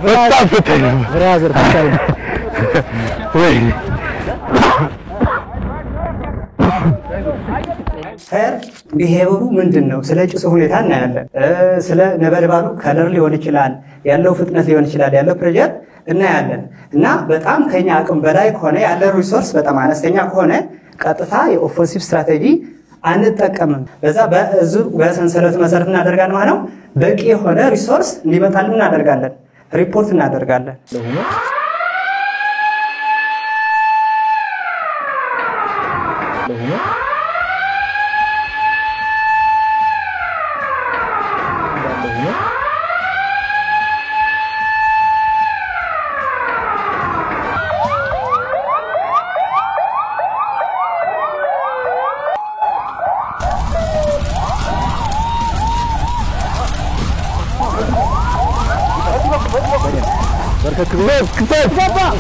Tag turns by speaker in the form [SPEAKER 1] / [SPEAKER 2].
[SPEAKER 1] በጣም ፈተና ብራዘር ፈተና ወይ
[SPEAKER 2] ፋየር ቢሄቪየሩ ምንድነው ስለ ጭሱ ሁኔታ እናያለን ስለ ነበልባሉ ከለር ሊሆን ይችላል ያለው ፍጥነት ሊሆን ይችላል ያለው ፕሬሸር እናያለን እና በጣም ከኛ አቅም በላይ ከሆነ ያለው ሪሶርስ በጣም አነስተኛ ከሆነ ቀጥታ የኦፌንሲቭ ስትራቴጂ አንጠቀምም በዛ በሰንሰለቱ መሰረት እናደርጋለን ማለት ነው በቂ የሆነ ሪሶርስ እንዲመጣልን እናደርጋለን ሪፖርት እናደርጋለን
[SPEAKER 1] كفايه بابا